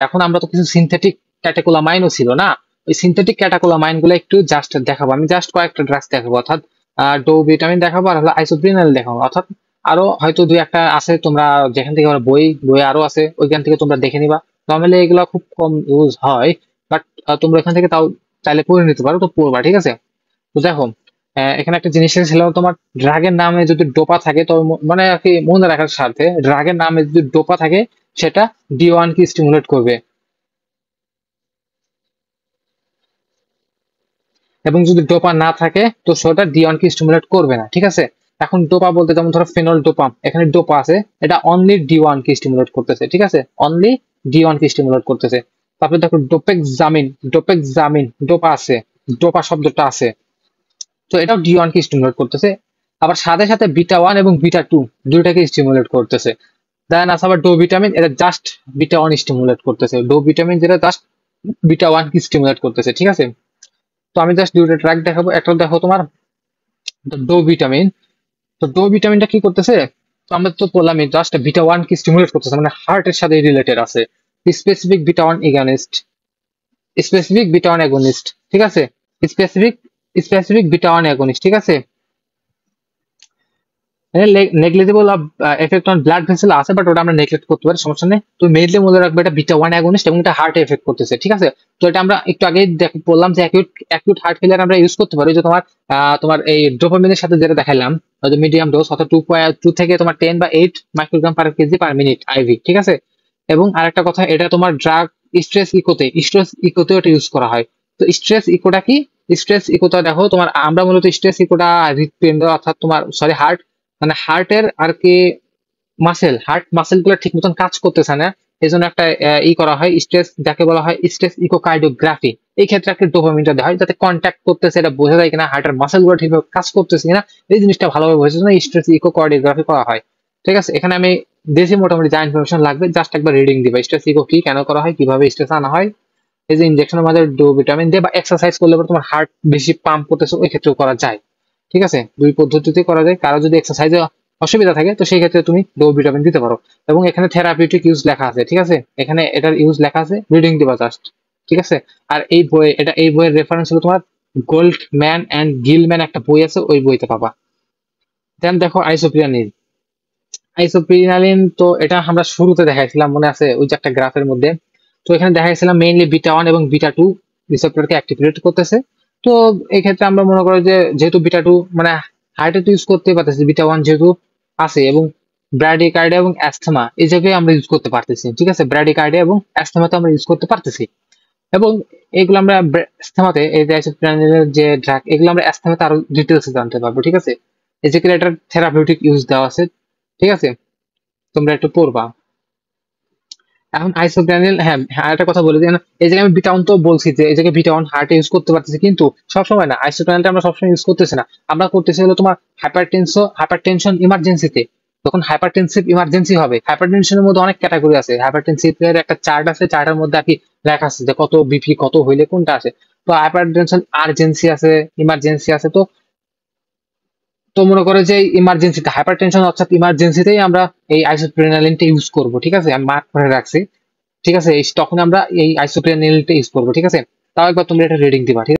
এখন আমরা তো কিছু সিনথেটিক ক্যাটাকোলামাইনও ছিল না, ওই সিনথেটিক ক্যাটাকোলামাইন গুলো একটু জাস্ট দেখাবো, আমি জাস্ট কয়েকটা ড্রাগস দেখাবো, অর্থাৎ ডো ভিটামিন দেখাবো আর হলো আইসোপ্রিনাল দেখাবো, অর্থাৎ আরো হয়তো দুই একটা আছে, তোমরা যেখান থেকে আমরা বই আরো আছে ওইখান থেকে তোমরা দেখে নিবা। নর্মালি এগুলো খুব কম ইউজ হয়, বাট তোমরা এখান থেকে তাও চাইলে পড়ে নিতে পারো, তো পড়বা, ঠিক আছে। তো দেখো, এখানে একটা জিনিস ছিল, তোমার ড্রাগের নামে যদি ডোপা থাকে তো মানে আর কি মনে রাখার স্বার্থে, ড্রাগের নামে যদি ডোপা থাকে সেটা ডি1 কে স্টিমুলেট করবে, এবং যদি ডোপা না থাকে তো সেটা ডি1 কে স্টিমুলেট করবে না, ঠিক আছে। এখন ডোপা বলতে যেমন ধরো ফেনল ডোপাম, এখানে ডোপা আছে, এটা অনলি ডি1 কে স্টিমুলেট করতেছে, ঠিক আছে, অনলি ডি1 কে স্টিমুলেট করতেছে। তারপরে দেখো ডোপেক্সামিন ডোপা আছে, ডোপা শব্দটা আছে, তো এটাও ডি1 কে স্টিমুলেট করতেছে। আবার সাথে সাথে বিটা 1 এবং বিটা 2 দুইটাকে স্টিমুলেট করতেছে। দেন আছে আবার ডো ভিটামিন, এটা জাস্ট বিটা 1 স্টিমুলেট করতেছে, ডো ভিটামিন যেটা জাস্ট বিটা 1 কে স্টিমুলেট করতেছে, ঠিক আছে। তো আমি জাস্ট দুইটা ট্র্যাক দেখাবো, একটা দেখো তোমার ডো ভিটামিন। তো ডো ভিটামিনটা কি করতেছে, তো আমরা তো বললাম জাস্ট বিটা 1 কে স্টিমুলেট করতেছে, মানে হার্টের সাথে রিলেটেড আছে। Specific beta 1 against, specific beta 1 against, ঠিক আছে, স্পেসিফিক স্পেসিফিক বিটা 1 এগনিস্ট, ঠিক আছে। Negligible effect on blood vessel আছে, বাট ওটা আমরা নেগলেক্ট করতে পারি, সমস্যা নেই। তো মেইনলি মনে রাখবে এটা বিটা 1 অ্যাগনিস্ট এবং এটা হার্টে এফেক্ট করতেছে, ঠিক আছে। তো এটা আমরা একটু আগে বললাম যে অ্যাকিউট হার্ট ফেলিয়ার আমরা ইউজ করতে পারি, যে তোমার তোমার এই ডোপামিনের সাথে যেটা দেখাইলাম, মিডিয়াম ডোজ অর্থাৎ 2 থেকে তোমার 10 বা 8 microgram per KG per minute ivy, ঠিক আছে। এবং আরেকটা কথা, এটা তোমার ড্রাগ স্ট্রেস ইকোতে এটা ইউজ করা হয়। তো স্ট্রেস ইকোটা কি, স্ট্রেস ইকোটা দেখো তোমার, আমরা মূলত স্ট্রেস ইকোটা হৃৎপিণ্ড অর্থাৎ তোমার সরি হার্ট, মানে হার্টের আর কি হার্ট মাসেল গুলো ঠিক মতন কাজ করতেছে না, এই জন্য একটা করা হয় স্ট্রেস, যাকে বলা হয় স্ট্রেস ইকোকার্ডিওগ্রাফি। এই ক্ষেত্রে একটা ডোপামিনটা দেওয়া হয় যাতে কন্ট্যাক্ট করতেছে, এটা বোঝা যায় কিনা হার্টের মাসেল গুলো ঠিকভাবে কাজ করতেছে কিনা, এই জিনিসটা ভালোভাবে বোঝার জন্য স্ট্রেস ইকোকার্ডিওগ্রাফি করা হয়, ঠিক আছে। এখানে আমি দেশি মোটামুটি যা ইনফরমেশন লাগবে জাস্ট একবার রিডিং দিবা, স্ট্রেস ইকো কি, কেন করা হয়, কিভাবে স্ট্রেস আনা হয়, এই যে ইনজেকশনের মাঝে ডো ভিটামিন দিয়ে বা এক্সারসাইজ করলে পরে তোমার হার্ট বেশি পাম্প করতেছে, ওই ক্ষেত্রেও করা যায়, ঠিক আছে। দুই পদ্ধতিতে করা যায়, কারো যদি এক্সারসাইজে অসুবিধা থাকে তো সেই ক্ষেত্রে তুমি ডো ভিটামিন দিতে পারো। এবং এখানে থেরাপিউটিক ইউজ লেখা আছে, ঠিক আছে, এখানে এটার ইউজ লেখা আছে, রিডিং দিবা জাস্ট, ঠিক আছে। আর এই বইয়ের রেফারেন্স হলো তোমার গোল্ড ম্যান অ্যান্ড গিলম্যান, একটা বই আছে, ওই বইতে পাবা। দেন দেখো আইসোপ্রিনালিন, তো এটা আমরা শুরুতে দেখাইছিলাম মনে আছে, ওই যে একটা গ্রাফের মধ্যে। তো এখানে দেখাইছিলাম মেইনলি বিটা 1 এবং বিটা 2 রিসেপ্টরকে অ্যাক্টিভেট করতেছে। তো এই ক্ষেত্রে আমরা মনে করি যে যেহেতু বিটা 2 মানে হার্টে তো ইউজ করতে পারতেছি, বিটা 1 যেহেতু আছে, এবং ব্র্যাডিকার্ডিয়া এবং অ্যাস্থমা এই জায়গায় আমরা ইউজ করতে পারতেছি, ঠিক আছে, ব্র্যাডিকার্ডিয়া এবং অ্যাস্থমাতে আমরা ইউজ করতে পারতেছি। এবং এগুলো আমরা অ্যাস্থমাতে, এই যে আইসোপ্রিনালিনের যে ড্রাগ, এগুলো আমরা অ্যাস্থমাতে আরো ডিটেলসে জানতে পারবো, ঠিক আছে। এই যে এটার থেরাপিউটিক ইউজ দেওয়া আছে, ঠিক আছে, তোমরা একটু পড়বা। এখন আইসোপ্রানিল, হ্যাঁ হ্যাঁ একটা কথা বলে দিই, এই জায়গায় আমি বিটা 1 তো বলছি যে এই জায়গায় বিটা 1 হার্টে ইউজ করতে পারতেছি, কিন্তু সবসময় না, আইসোপ্রানিলটা আমরা সবসময় ইউজ করতেছি না, আমরা করতেছি হলো তোমার হাইপারটেনশন ইমার্জেন্সিতে। যখন হাইপারটেনসিভ ইমার্জেন্সি হবে, হাইপারটেনশনের মধ্যে অনেক ক্যাটাগরি আছে, হাইপারটেনসিভ এর একটা চার্ট আছে, চার্টের মধ্যে আর কি লেখা আছে যে কত বিপি কত হইলে কোনটা আছে। তো হাইপারটেনশন আর্জেন্সি আছে, ইমার্জেন্সি আছে। তো তো মনে করে যে ইমার্জেন্সিতে হাইপারটেনশন অর্থাৎ ইমার্জেন্সিতেই আমরা এই আইসোপ্রেনালিনটা ইউজ করব, ঠিক আছে, আমি মার্ক করে রাখছি, ঠিক আছে। তখন আমরা এই আইসোপ্রেনালিনটা ইউজ করবো, ঠিক আছে। তাও একবার তোমরা এটা রিডিং দিবা, ঠিক আছে।